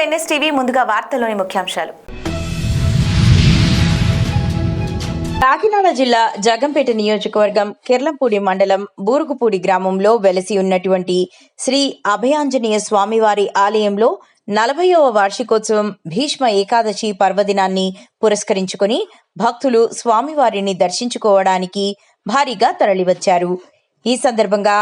NSTV ముందుగా వార్తల్లోని ముఖ్యాంశాలు. కాకినాడ జిల్లా జగంపేట నియోజకవర్గం కిర్లంపూడి మండలం బూరుగుపూడి గ్రామంలో వెలసి ఉన్నటువంటి శ్రీ అభయాంజనేయ స్వామివారి ఆలయంలో 40వ వార్షికోత్సవం భీష్మ ఏకాదశి పర్వదినాన్ని పురస్కరించుకుని భక్తులు స్వామివారిని దర్శించుకోవడానికి భారీగా తరలివచ్చారు. ఈ సందర్భంగా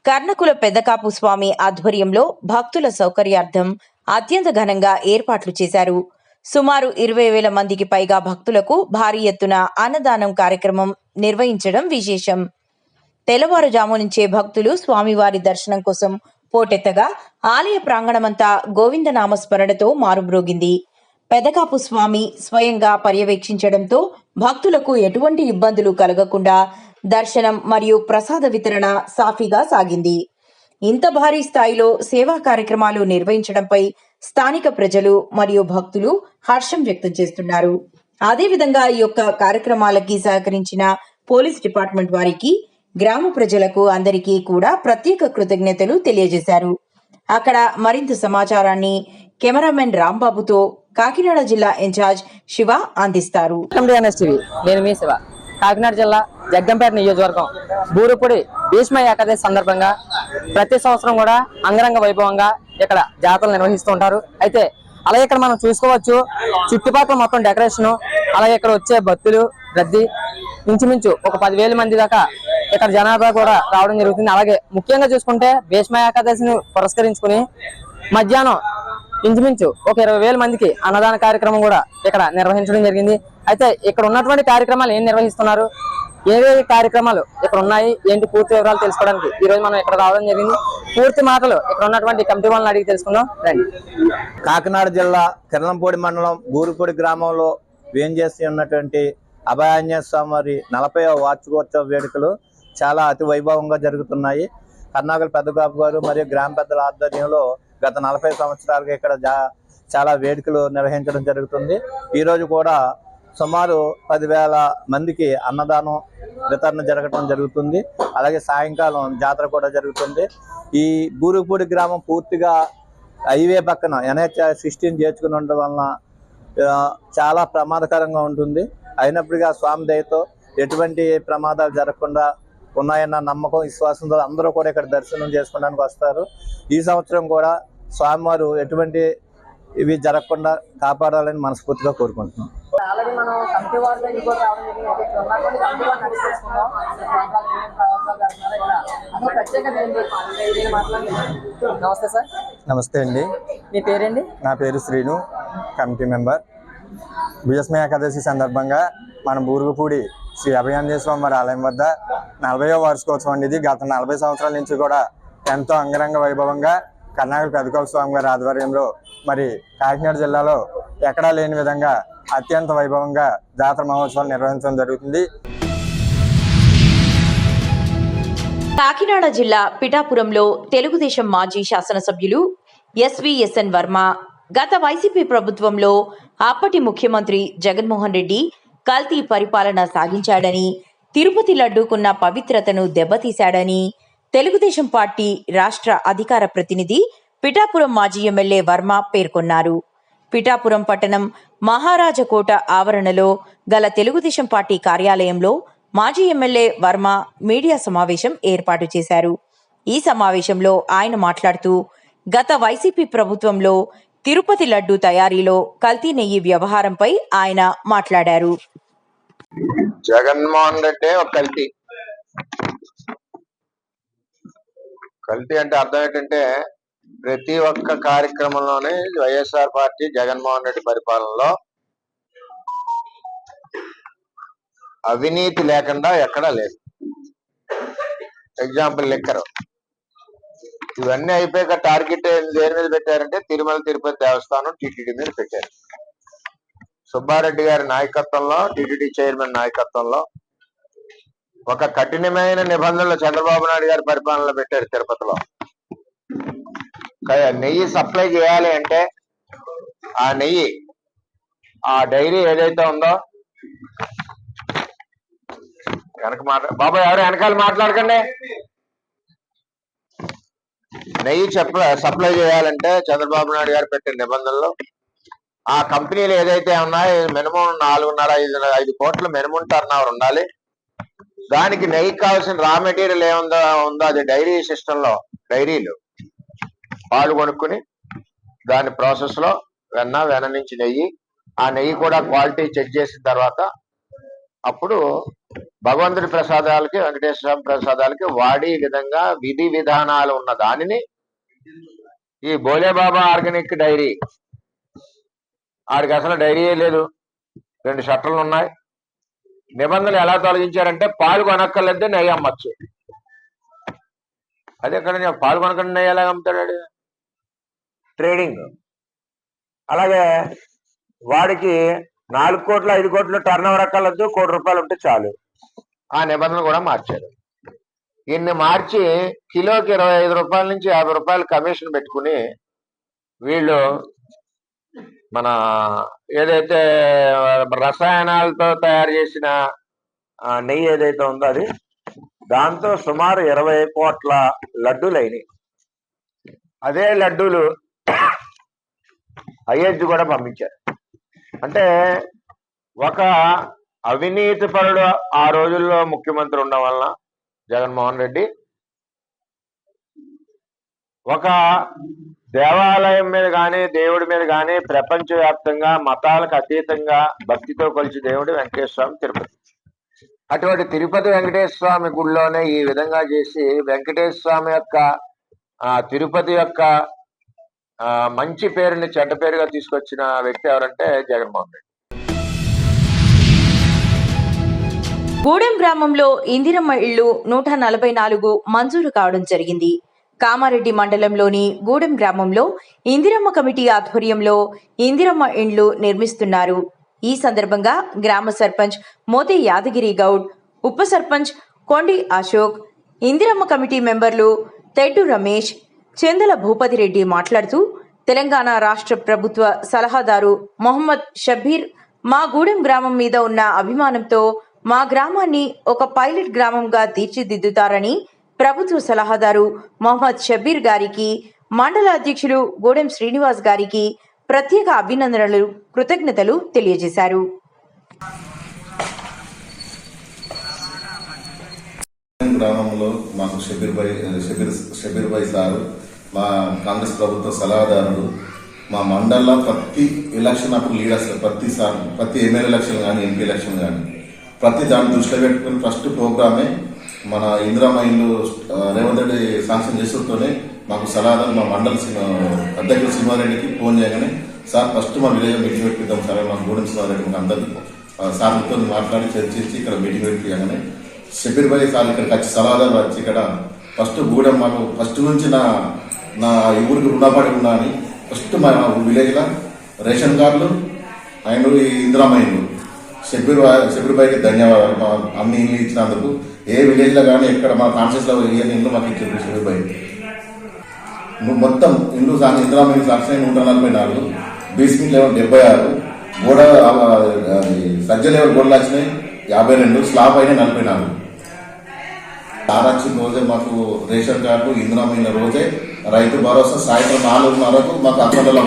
కర్ణకుల పెద్దకాపు స్వామి ఆధ్వర్యంలో భక్తుల సౌకర్యార్థం అత్యంత ఘనంగా ఏర్పాట్లు చేశారు. సుమారు 20,000 మందికి పైగా భక్తులకు భారీ ఎత్తున అన్నదానం కార్యక్రమం నిర్వహించడం విశేషం. తెల్లవారుజాము నుంచే భక్తులు స్వామివారి దర్శనం కోసం పోటెత్తగా ఆలయ ప్రాంగణమంతా గోవిందనామస్మరణతో మారుమ్రోగింది. పెదకాపు స్వామి స్వయంగా పర్యవేక్షించడంతో భక్తులకు ఎటువంటి ఇబ్బందులు కలగకుండా దర్శనం మరియు ప్రసాద వితరణ సాఫీగా సాగింది. ఇంత భారీ స్థాయిలో సేవా కార్యక్రమాలు నిర్వహించడంపై స్థానిక ప్రజలు మరియు భక్తులు హర్షం వ్యక్తం చేస్తున్నారు. అదేవిధంగా ఈ యొక్క కార్యక్రమాలకి సహకరించిన పోలీస్ డిపార్ట్మెంట్ వారికి, గ్రామ ప్రజలకు అందరికీ కూడా ప్రత్యేక కృతజ్ఞతలు తెలియజేశారు. అక్కడ మరింత సమాచారాన్ని కెమెరామెన్ రాంబాబుతో కాకినాడ జిల్లా ఇన్ఛార్జ్ శివ అందిస్తారు. నేను మీ శివ. కాకినాడ జిల్లా జగ్గంపేట నియోజకవర్గం బూరుగుపూడి భీష్మ ఏకాదశి సందర్భంగా ప్రతి సంవత్సరం కూడా అంగరంగ వైభవంగా ఇక్కడ జాతరలు నిర్వహిస్తూ ఉంటారు. అయితే అలాగే ఇక్కడ మనం చూసుకోవచ్చు, చుట్టుపక్కల మొత్తం డెకరేషన్, అలాగే ఇక్కడ వచ్చే భక్తులు రద్దీ ఇంచుమించు ఒక 10,000 మంది దాకా ఇక్కడ జనాభా కూడా రావడం జరుగుతుంది. అలాగే ముఖ్యంగా చూసుకుంటే భీష్మ ఏకాదశిని పురస్కరించుకుని మధ్యాహ్నం ఇంచుమించు ఒక 20,000 మందికి అన్నదాన కార్యక్రమం కూడా ఇక్కడ నిర్వహించడం జరిగింది. అయితే ఇక్కడ ఉన్నటువంటి కార్యక్రమాలు ఏం నిర్వహిస్తున్నారు, ఏవేవి కార్యక్రమాలు ఇక్కడ ఉన్నాయి, ఏంటి పూర్తి వివరాలు తెలుసుకోవడానికి ఈ రోజు మనం ఇక్కడ రావడం జరిగింది. పూర్తి మాటలు ఇక్కడ ఉన్నటువంటి కమిటీ వాళ్ళని అడిగి తెలుసుకుందాం రండి. కాకినాడ జిల్లా కిర్లంపూడి మండలం బూరుగుపూడి గ్రామంలో వేంచేసి ఉన్నటువంటి అభయాంజనేయ స్వామి వారి 40వ వార్షికోత్సవ వేడుకలు చాలా అతి వైభవంగా జరుగుతున్నాయి. కర్ణాకుల పెద్దకాపు గారు మరియు గ్రామ పెద్దల ఆధ్వర్యంలో గత 40 సంవత్సరాలుగా ఇక్కడ చాలా వేడుకలు నిర్వహించడం జరుగుతుంది. ఈరోజు కూడా సుమారు 10,000 మందికి అన్నదానం వితరణ జరగడం జరుగుతుంది. అలాగే సాయంకాలం జాతర కూడా జరుగుతుంది. ఈ బూరుగుపూడి గ్రామం పూర్తిగా హైవే పక్కన NH-16 చేర్చుకుని ఉండడం వలన చాలా ప్రమాదకరంగా ఉంటుంది. అయినప్పటికీ ఆ స్వామి దయతో ఎటువంటి ప్రమాదాలు జరగకుండా ఉన్నాయన్న నమ్మకం, విశ్వాసంతో అందరూ కూడా ఇక్కడ దర్శనం చేసుకోవడానికి వస్తారు. ఈ సంవత్సరం కూడా స్వామివారు ఎటువంటి ఇవి జరగకుండా కాపాడాలని మనస్ఫూర్తిగా కోరుకుంటున్నాం. నమస్తే సార్. నమస్తే అండి. మీ పేరండి? నా పేరు శ్రీను, కమిటీ మెంబర్. భీష్మ ఏకాదశి సందర్భంగా మన బూరుగుపూడి శ్రీ అభయాంజనేయ స్వామి వారి ఆలయం వద్ద 40వ వార్షికోత్సవం అనేది గత 40 సంవత్సరాల నుంచి కూడా ఎంతో అంగరంగ వైభవంగా కర్ణాకుల పెద్దకాపు స్వామి గారి ఆధ్వర్యంలో మరి కాకినాడ జిల్లాలో ఎక్కడా లేని విధంగా అత్యంత వైభవంగా జాతర మహోత్సవాలు నిర్వహించడం జరుగుతుంది. కాకినాడ జిల్లా పిఠాపురంలో తెలుగుదేశం మాజీ శాసనసభ్యులు ఎస్విఎస్ఎన్ వర్మ గత వైసీపీ ప్రభుత్వంలో అప్పటి ముఖ్యమంత్రి జగన్మోహన్ రెడ్డి కల్తీ పరిపాలన సాగించాడని, తిరుపతి లడ్డూకున్న పవిత్రతను దెబ్బతీశాడని తెలుగుదేశం పార్టీ రాష్ట్ర అధికార ప్రతినిధి పిఠాపురం మాజీ ఎమ్మెల్యే వర్మ పేర్కొన్నారు. పిఠాపురం పట్టణం మహారాజకోట ఆవరణలో గల తెలుగుదేశం పార్టీ కార్యాలయంలో మాజీ ఎమ్మెల్యే వర్మ మీడియా సమావేశం ఏర్పాటు చేశారు. ఈ సమావేశంలో ఆయన మాట్లాడుతూ గత వైసీపీ ప్రభుత్వంలో తిరుపతి లడ్డూ తయారీలో కల్తీ నెయ్యి వ్యవహారంపై ఆయన మాట్లాడారు. జగన్మోహన్ రెడ్డి ఒక కల్తీ అంటే అర్థం ఏంటంటే ప్రతి ఒక్క కార్యక్రమంలోనే వైఎస్ఆర్ పార్టీ జగన్మోహన్ రెడ్డి పరిపాలనలో అవినీతి లేకుండా ఎక్కడా లేదు. ఎగ్జాంపుల్ లిక్కర్, ఇవన్నీ అయిపోయాక టార్గెట్ దేని మీద పెట్టారంటే తిరుమల తిరుపతి దేవస్థానం టీటీడీ మీద పెట్టారు. సుబ్బారెడ్డి గారి నాయకత్వంలో, టీటీడీ చైర్మన్ నాయకత్వంలో ఒక కఠినమైన నిబంధనలు చంద్రబాబు నాయుడు గారి పరిపాలనలో పెట్టారు. తిరుపతిలో నెయ్యి సప్లై చేయాలి అంటే ఆ నెయ్యి, ఆ డైరీ ఏదైతే ఉందో, బాబాయ్ ఎవరు వెనకాల మాట్లాడకండి, నెయ్యి సప్లై చేయాలంటే చంద్రబాబు నాయుడు గారు పెట్టిన నిబంధనలు ఆ కంపెనీలు ఏదైతే ఉన్నాయో మినిమం 4.5 కోట్ల మినిమం టర్న్ ఓవర్ ఉండాలి. దానికి నెయ్యికి కావాల్సిన రా మెటీరియల్ ఉందో అది డైరీ సిస్టమ్ లో డైరీలు పాలు కొనుక్కుని దాని ప్రాసెస్ లో వెన్న నుంచి నెయ్యి, ఆ నెయ్యి కూడా క్వాలిటీ చెక్ చేసిన తర్వాత అప్పుడు భగవంతుడి ప్రసాదాలకి వెంకటేశ్వర స్వామి ప్రసాదాలకి వాడి విధంగా విధి విధానాలు ఉన్న దానిని ఈ బోలేబాబా ఆర్గానిక్ డైరీ, ఆడికి అసలు డైరీయే లేదు, 2 షట్టర్లు ఉన్నాయి. నిబంధనలు ఎలా తొలగించారంటే పాలు కొనక్కర్లేదు నెయ్యి అమ్మచ్చు. అదే ఎక్కడ పాలు కొనకుండా నెయ్యి ఎలా అమ్ముతాడు? ట్రేడింగ్. అలాగే వాడికి 4 కోట్లు 5 కోట్లు టర్న్ ఓవర్ అక్కర్లేదు, 1 కోటి రూపాయలు ఉంటే చాలు. ఆ నిబంధన కూడా మార్చారు. ఇన్ని మార్చి కిలోకి 25 రూపాయల నుంచి 50 రూపాయలు కమిషన్ పెట్టుకుని వీళ్ళు మన ఏదైతే రసాయనాలతో తయారు చేసిన నెయ్యి ఏదైతే ఉందో అది దాంతో సుమారు 20 కోట్ల లడ్డూలు అయినాయి. అదే లడ్డూలు అయోధ్య కూడా పంపించారు. అంటే ఒక అవినీతి పరుడు ఆ రోజుల్లో ముఖ్యమంత్రి ఉండడం వలన జగన్మోహన్ రెడ్డి ఒక దేవాలయం మీద కానీ దేవుడి మీద కానీ ప్రపంచవ్యాప్తంగా మతాలకు అతీతంగా భక్తితో కొలిచి దేవుడు వెంకటేశ్వర స్వామి తిరుపతి. అటువంటి తిరుపతి వెంకటేశ్వర స్వామి గుడిలోనే ఈ విధంగా చేసి వెంకటేశ్వర స్వామి యొక్క తిరుపతి యొక్క మంచి పేరుని చెడ్డ పేరుగా తీసుకొచ్చిన వ్యక్తి ఎవరంటే జగన్మోహన్ రెడ్డి. గూడెం గ్రామంలో ఇందిరమ్మ ఇళ్లు 144 మంజూరు కావడం జరిగింది. కామారెడ్డి మండలంలోని గూడెం గ్రామంలో ఇందిరమ్మ కమిటీ ఆధ్వర్యంలో ఇందిరమ్మ ఇండ్లు నిర్మిస్తున్నారు. ఈ సందర్భంగా గ్రామ సర్పంచ్ మోతే యాదగిరి గౌడ్, ఉప సర్పంచ్ కొండి అశోక్, ఇందిరమ్మ కమిటీ మెంబర్లు తెడ్డు రమేష్, చెందల భూపతిరెడ్డి మాట్లాడుతూ తెలంగాణ రాష్ట్ర ప్రభుత్వ సలహాదారు మొహమ్మద్ షబ్బీర్ మా గూడెం గ్రామం మీద ఉన్న అభిమానంతో మా గ్రామాన్ని ఒక పైలట్ గ్రామంగా తీర్చిదిద్దుతారని ప్రభుత్వ సలహాదారు మొహమ్మద్ షబ్బీర్ గారికి, మండల అధ్యక్షులు గూడెం శ్రీనివాస్ గారికి ప్రత్యేక అభినందనలు, కృతజ్ఞతలు తెలియజేశారు. గ్రామంలో మాకు షబీర్ భాయ్ సారు మా కాంగ్రెస్ ప్రభుత్వ సలహాదారుడు. మా మండలంలో ప్రతి ఎలక్షన్ అప్పుడు లీడర్స్ ప్రతి ఎమ్మెల్యే ఎలక్షన్ కానీ ఎంపీ ఎలక్షన్ కానీ ప్రతి దాన్ని దృష్టిలో పెట్టుకుని ఫస్ట్ ప్రోగ్రామే మన ఇందిరమ్మ ఇల్లు రేవంత్ రెడ్డి శాంక్షన్ చేస్తూనే మాకు సలహాదారు మా మండల అధ్యక్షుడు సింహారెడ్డికి ఫోన్ చేయగానే సార్ ఫస్ట్ మా విలేజ్ మీటింగ్ పెట్టిద్దాం సార్ మా గూడెం సింహారెడ్డి మాకు అందరికీ సార్తో మాట్లాడి చర్చించి ఇక్కడ మీటింగ్ పెట్టిగానే షబీర్ భాయ్ సార్ ఇక్కడికి వచ్చి సలహాదారు వచ్చి ఇక్కడ ఫస్ట్ గూడెం మాకు ఫస్ట్ నుంచి నా ఊరికి రుణపడి ఉన్నా అని ఫస్ట్ మా విలేజ్లో రేషన్ కార్డులు అండ్ ఇందిరమ్మ ఇల్లు షబీర్ భాయ్కి ధన్యవాదాలు. మా అన్ని ఇల్లు ఇచ్చినందుకు ఏ విలేజ్లో కానీ ఎక్కడ మా కాన్షియస్లో ఏ ఇల్లు మాకు ఇచ్చారు షబీర్ భాయ్. మొత్తం ఇల్లు ఇందిరమ్మ ఇల్లు సాక్షి 144, బేస్మెంట్ లెవెల్ 76, గోడ సజ్జ లెవెల్ గోడలు వచ్చినాయి 52, స్లాబ్ అయినా 44. వచ్చిన రోజే మాకు రేషన్ కార్డు ఇందిరమ్మ ఇళ్ళ రోజే రైతు భరోసా సాయంత్రం 4:30కు మాకు అకౌంట్లో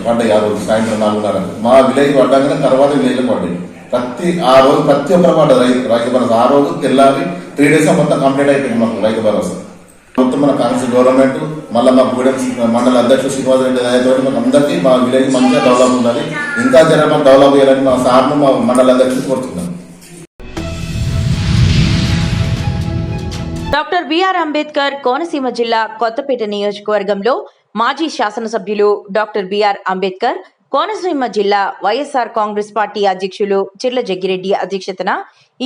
పడ్డాయి. ఆ రోజు సాయంత్రం 4:30కు మా విలేజ్ పడ్డాకనే తర్వాత విలేజ్లో పడ్డాయి. ప్రతి ఒక్కరు పడ్డారు రైతు భరోసా. ఆ రోజు తెల్లారి 3 days మొత్తం కంప్లీట్ అయిపోయింది మాకు రైతు భరోసా. మొత్తం మన కాంగ్రెస్ గవర్నమెంట్ మళ్ళీ మా గూడెం మండల అధ్యక్షుడు శ్రీనివాస్ రెడ్డి దయతో మాకు అందరికీ మా విలేజ్ మంచిగా డెవలప్ ఉన్నది. ఇంకా జరగడం డెవలప్ చేయాలని మా సార్ను మా మండల అధ్యక్షుడు కోరుతున్నాను. డాక్టర్ బిఆర్ అంబేద్కర్ కోనసీమ జిల్లా కొత్తపేట నియోజకవర్గంలో మాజీ శాసనసభ్యులు డాక్టర్ బిఆర్ అంబేద్కర్ కోనసీమ జిల్లా వైఎస్ఆర్ కాంగ్రెస్ పార్టీ అధ్యక్షులు చిర్ల జగ్గిరెడ్డి అధ్యక్షతన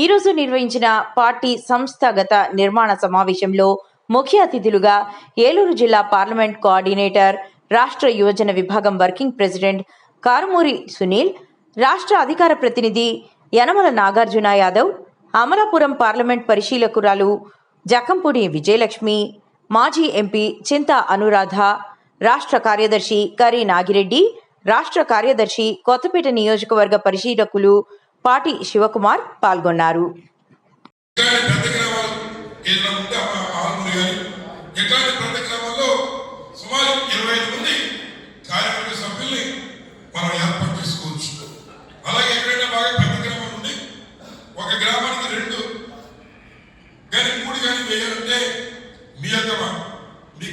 ఈరోజు నిర్వహించిన పార్టీ సంస్థాగత నిర్మాణ సమావేశంలో ముఖ్య అతిథులుగా ఏలూరు జిల్లా పార్లమెంట్ కోఆర్డినేటర్, రాష్ట్ర యువజన విభాగం వర్కింగ్ ప్రెసిడెంట్ కారుమూరి సునీల్, రాష్ట్ర అధికార ప్రతినిధి యనమల నాగార్జున యాదవ్, అమలాపురం పార్లమెంట్ పరిశీలకురాలు జకంపూడి విజయలక్ష్మి, మాజీ ఎంపీ చింత అనురాధ, రాష్ట్ర కార్యదర్శి కరి నాగిరెడ్డి, రాష్ట్ర కార్యదర్శి కొత్తపేట నియోజకవర్గ పరిశీలకులు పాటి శివకుమార్ పాల్గొన్నారు.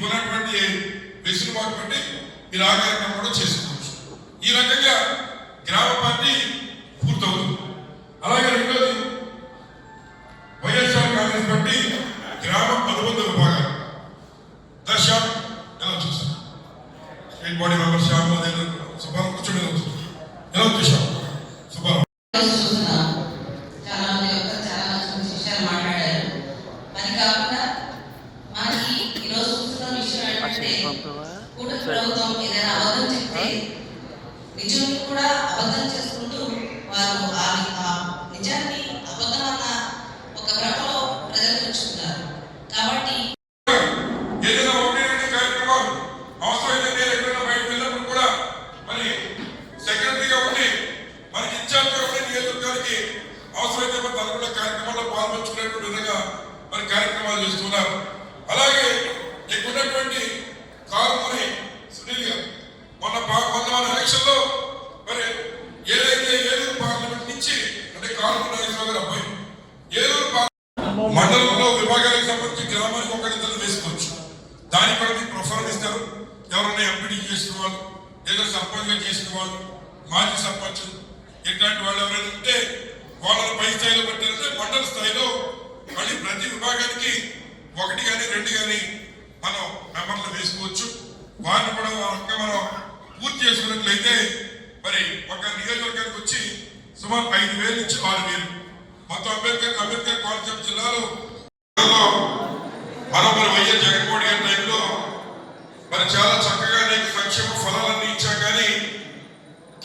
మీకున్నటువంటి వెసులుబాటు బట్టి మీరు ఆ కార్యక్రమం కూడా చేసుకోవచ్చు. ఈ రకంగా గ్రామ పార్టీ పూర్తవుతుంది. అలాగే రెండోది వైఎస్ఆర్ కాంగ్రెస్ పార్టీ గ్రామ అనుబంధ విభాగాలు దశ ఎలా చూస్తాం state body member Shyam Subbarao కూర్చొని ఎలా చూసాం సుబ్బారావు చాలా మంచి విషయాలు మాట్లాడారు. మరి కాకుండా మనకి ఈరోజు చూస్తున్న విషయం ఏంటంటే కూటమి ప్రభుత్వం ఏదైనా అబద్ధం చెప్తే నిజాన్ని కూడా అబద్ధం చేసుకుంటూ వారు ఆ నిజాన్ని అబద్ధం అన్న ఒక భ్రమలో ప్రజలకు ఉంచుతున్నారు. కాబట్టి ఏదైనా ఒకటి కార్యక్రమాలు అవసరమైతే ఎక్కడైనా బయటకు వెళ్ళినప్పుడు కూడా మరి సెక్రటరీగా ఉండి మనకి ఇన్ఛార్జ్గా ఉండి నియోజకవర్గానికి అవసరమైతే మరి తనకున్న కార్యక్రమాల్లో పాల్పంచుకునేటువంటి విధంగా మరి కార్యక్రమాలు చేస్తున్నారు. అలాగే ఇక్కడున్నటువంటి కారుమూరి సునీల్ గారు మొన్న మన ఎలక్షన్ లో మరి ఏదైతే ఏలూరు పార్లమెంట్ నుంచి అంటే కారుమూరి నాగేశ్వరరావు గారు అబ్బాయి ఏలూరు మండలంలో విభాగాలకు సంబంధించి గ్రామానికి ఒకరిద్దరు వేసుకోవచ్చు. దానికి కూడా మీకు ప్రిఫరెన్స్ ఇస్తారు. ఎవరైనా ఎంపీడీ చేసిన వాళ్ళు లేదా సర్పంచ్గా చేసిన వాళ్ళు మాజీ సర్పంచ్ ఇట్లాంటి వాళ్ళు ఎవరైనా ఉంటే వాళ్ళని పై స్థాయిలో పెట్టారంటే మండల స్థాయిలో మళ్ళీ ప్రతి విభాగానికి 1 కానీ 2 కానీ మనం మెంబర్లు వేసుకోవచ్చు. వారిని కూడా మనం పూర్తి చేసుకున్నట్లయితే మరి ఒక నియోజకవర్గానికి వచ్చి సుమారు 5,000 నుంచి 6,000 మొత్తం అంబేద్కర్ కోనసీమ జిల్లాలో మరి వైఎస్ జగన్మోహన్ గారి టైంలో మరి చాలా చక్కగా అనేక సంక్షేమ ఫలాలన్నీ ఇచ్చాం. కానీ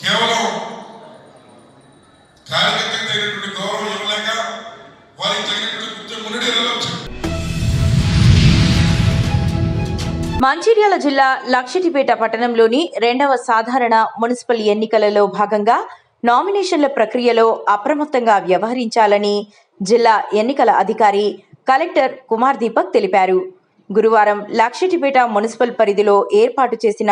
కేవలం కార్యకర్తకు తగినటువంటి గౌరవం ఇవ్వలేక వారికి తగినటువంటి గుర్తింపు మున్నడేలా వచ్చింది. మంచిర్యాల జిల్లా లక్షటిపేట పట్టణంలోని 2వ సాధారణ మున్సిపల్ ఎన్నికలలో భాగంగా నామినేషన్ల ప్రక్రియలో అప్రమత్తంగా వ్యవహరించాలని జిల్లా ఎన్నికల అధికారి కలెక్టర్ కుమార్ దీపక్ తెలిపారు. గురువారం లక్షటిపేట మున్సిపల్ పరిధిలో ఏర్పాటు చేసిన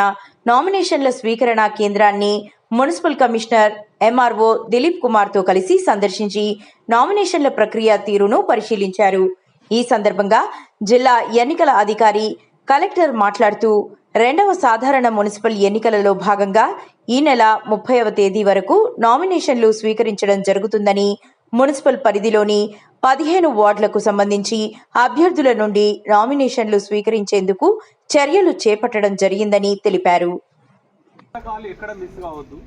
నామినేషన్ల స్వీకరణ కేంద్రాన్ని మున్సిపల్ కమిషనర్ ఎంఆర్ఓ దిలీప్ కుమార్తో కలిసి సందర్శించి నామినేషన్ల ప్రక్రియ తీరును పరిశీలించారు. ఈ సందర్భంగా జిల్లా ఎన్నికల అధికారి కలెక్టర్ మాట్లాడుతూ 2వ సాధారణ మున్సిపల్ ఎన్నికలలో భాగంగా ఈ నెల 30వ తేదీ వరకు నామినేషన్లు స్వీకరించడం జరుగుతుందని, మున్సిపల్ పరిధిలోని 15 వార్డులకు సంబంధించి అభ్యర్థుల నుండి నామినేషన్లు స్వీకరించేందుకు చర్యలు చేపట్టడం జరిగిందని తెలిపారు. ఎక్కడ మిస్ కావద్దు.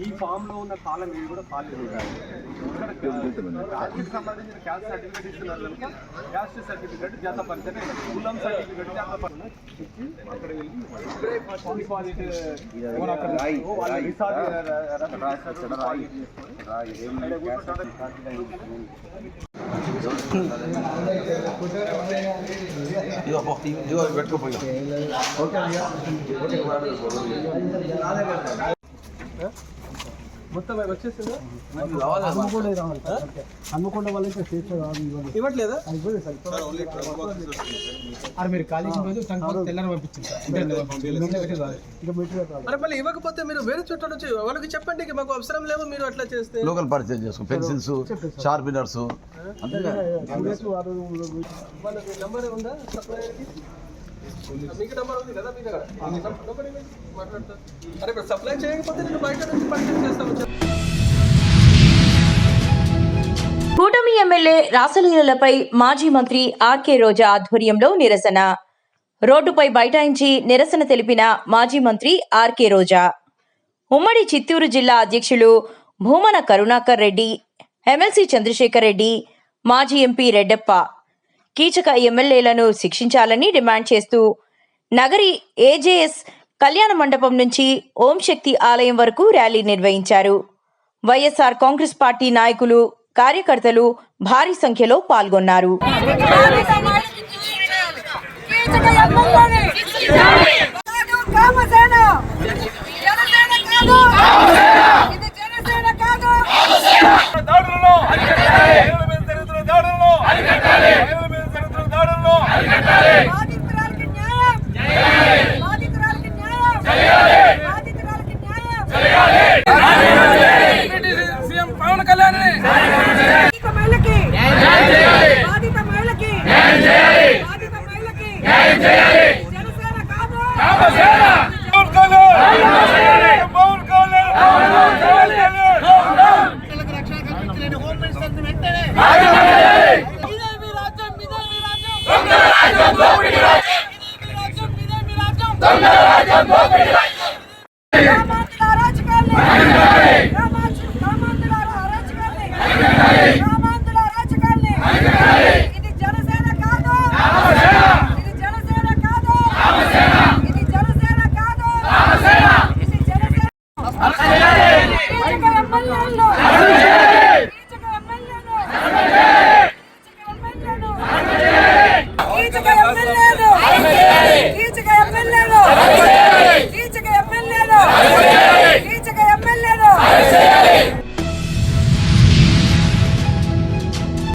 ఈ ఫామ్ లో ఉన్న కాలం ఏవి కూడా ఖాళీ ఉంటాయి. క్యాస్ట్కి సంబంధించిన క్యాస్ట్ సర్టిఫికేట్ ఇస్తున్నారు కనుక క్యాస్ట్ సర్టిఫికేట్ జత పరిచయం కులం సర్టిఫికేట్ జత పరిచయం ఇచ్చి అక్కడ వెళ్ళి డిపాజిట్ మొత్తం వచ్చేస్తుందా? హన్మకొండ వాళ్ళకి ఇవ్వట్లేదా? మీరు కాలేజీ రోజు తెల్లని పంపించారు. మళ్ళీ ఇవ్వకపోతే మీరు వేరే చోట్ల నుంచి వాళ్ళకి చెప్పండి, మాకు అవసరం లేవు మీరు అట్లా చేస్తే. లోకల్ పర్చేజ్ చేసుకో, పెన్సిల్స్, షార్పినర్స్. వాళ్ళకి నెంబర్ ఉందా సప్లైయర్కి? మీకు నెంబర్ ఉంది కదా మీ దగ్గర? మాట్లాడతారు. అరే ఇప్పుడు సప్లై చేయకపోతే నేను బయట నుంచి పర్చేజ్ చేస్తాను. కూటమి ఎమ్మెల్యే రాసలీలపై మాజీ మంత్రి ఆర్కే రోజా ఆధ్వర్యంలో నిరసన. రోడ్డుపై బైఠాయించి నిరసన తెలిపిన మాజీ మంత్రి ఆర్కే రోజా. ఉమ్మడి చిత్తూరు జిల్లా అధ్యక్షులు భూమన కరుణాకర్ రెడ్డి, ఎమ్మెల్సీ చంద్రశేఖర్ రెడ్డి, మాజీ ఎంపీ రెడ్డప్ప కీచక ఎమ్మెల్యేలను శిక్షించాలని డిమాండ్ చేస్తూ నగరి ఏజేఎస్ కళ్యాణ మండపం నుంచి ఓం శక్తి ఆలయం వరకు ర్యాలీ నిర్వహించారు. వైఎస్ఆర్ కాంగ్రెస్ పార్టీ నాయకులు, కార్యకర్తలు భారీ సంఖ్యలో పాల్గొన్నారు. పవన్ కళ్యాణ్ బాధిత మహిళకి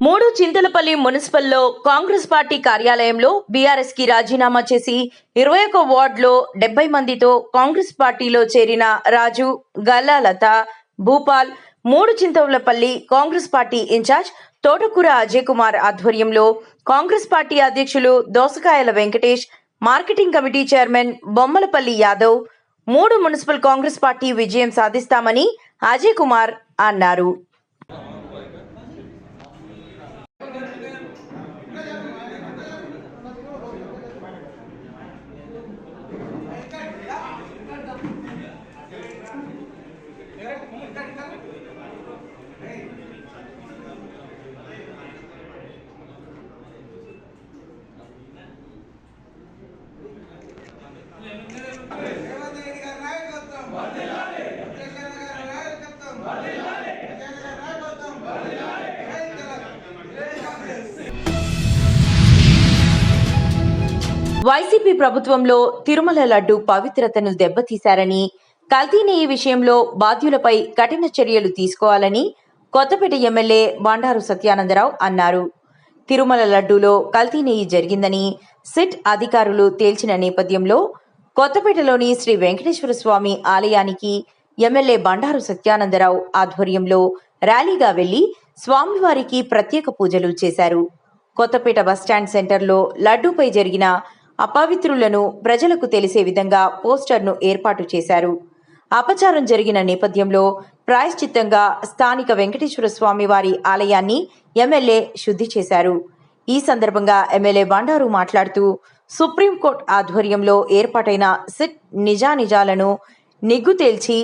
మూడు చింతలపల్లి మున్సిపల్లో కాంగ్రెస్ పార్టీ కార్యాలయంలో బీఆర్ఎస్ కి రాజీనామా చేసి 21 వార్డులో 70 మందితో కాంగ్రెస్ పార్టీలో చేరిన రాజు, గల్లాలత, భూపాల్, మూడు చింతలపల్లి కాంగ్రెస్ పార్టీ ఇన్ఛార్జ్ తోటకూర అజయ్ కుమార్ ఆధ్వర్యంలో కాంగ్రెస్ పార్టీ అధ్యక్షులు Dosakayala Venkatesh, marketing committee chairman Bommalapalli Yadav, మూడు మున్సిపల్ కాంగ్రెస్ పార్టీ విజయం సాధిస్తామని అజయ్ కుమార్ అన్నారు. వైసీపీ ప్రభుత్వంలో తిరుమల లడ్డు పవిత్రతను దెబ్బతీశారని, కల్తీ నెయ్యి విషయంలో బాధ్యులపై కఠిన చర్యలు తీసుకోవాలని కొత్తపేట ఎమ్మెల్యే బండారు సత్యానందరావు అన్నారు. తిరుమల లడ్డూలో కల్తీ నెయ్యి జరిగిందని సిట్ అధికారులు తేల్చిన నేపథ్యంలో కొత్తపేటలోని శ్రీ వెంకటేశ్వర స్వామి ఆలయానికి ఎమ్మెల్యే బండారు సత్యానందరావు ఆధ్వర్యంలో ర్యాలీగా వెళ్లి స్వామివారికి ప్రత్యేక పూజలు చేశారు. కొత్తపేట బస్టాండ్ సెంటర్లో లడ్డూపై జరిగిన అపవిత్రులను ప్రజలకు తెలిసే విధంగా పోస్టర్ను ఏర్పాటు చేశారు. అపచారం జరిగిన నేపథ్యంలో ప్రాయశ్చిత్తంగా స్థానిక వెంకటేశ్వర స్వామి వారి ఆలయాన్ని ఎమ్మెల్యే శుద్ధి చేశారు. ఈ సందర్భంగా ఎమ్మెల్యే బండారు మాట్లాడుతూ సుప్రీంకోర్టు ఆధ్వర్యంలో ఏర్పాటైన సిట్ నిజానిజాలను నిగ్గు తేల్చి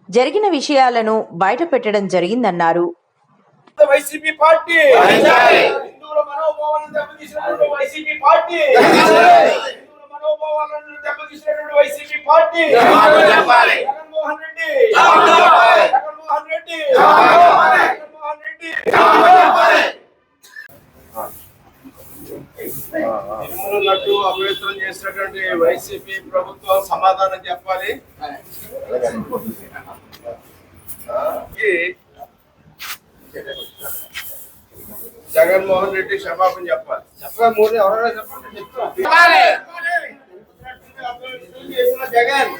జరిగిన విషయాలను బయటపెట్టడం జరిగిందన్నారు. వైసీపీ పార్టీ హిందువుల మనోభావాలను దెబ్బతీసినటువంటి వైసీపీ పార్టీ మనోభావాలను దెబ్బతీసినటువంటి వైసీపీ పార్టీ జగన్మోహన్ రెడ్డి జగన్మోహన్ రెడ్డి జగన్మోహన్ రెడ్డి తిరుమల లడ్డు అపవిత్రం చేసినటువంటి వైసీపీ ప్రభుత్వం సమాధానం చెప్పాలి. జగన్మోహన్ రెడ్డి క్షమాపణ చెప్పాలి. చెప్పాలి ఎవరైనా చెప్పండి. జగన్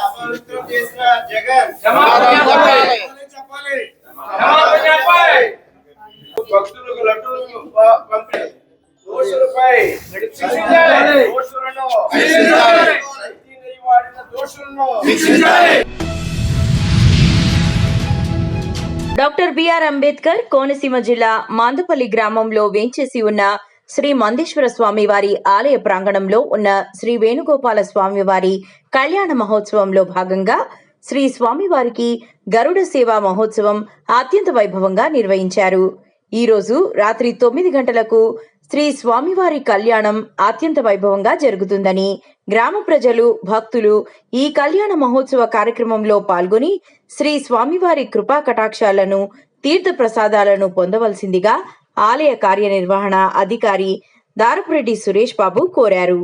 అపవిత్రం చేసిన జగన్ చెప్పాలి. భక్తులకు లడ్డూలు పంపిణీ దోషులపై దోషులను వాడిన దోషులను డాక్టర్ బిఆర్ అంబేద్కర్ కోనసీమ జిల్లా మాందపల్లి గ్రామంలో వేంచేసి ఉన్న శ్రీ మందేశ్వర స్వామి వారి ఆలయ ప్రాంగణంలో ఉన్న శ్రీ వేణుగోపాల స్వామి వారి కళ్యాణ మహోత్సవంలో భాగంగా శ్రీ స్వామివారికి గరుడ సేవా మహోత్సవం అత్యంత వైభవంగా నిర్వహించారు. ఈ రోజు రాత్రి 9 గంటలకు శ్రీ స్వామివారి కళ్యాణం అత్యంత వైభవంగా జరుగుతుందని గ్రామ ప్రజలు, భక్తులు ఈ కళ్యాణ మహోత్సవ కార్యక్రమంలో పాల్గొని శ్రీ స్వామివారి కృపా కటాక్షాలను, తీర్థ ప్రసాదాలను పొందవలసిందిగా ఆలయ కార్యనిర్వహణ అధికారి దారపురెడ్డి సురేష్ బాబు కోరారు.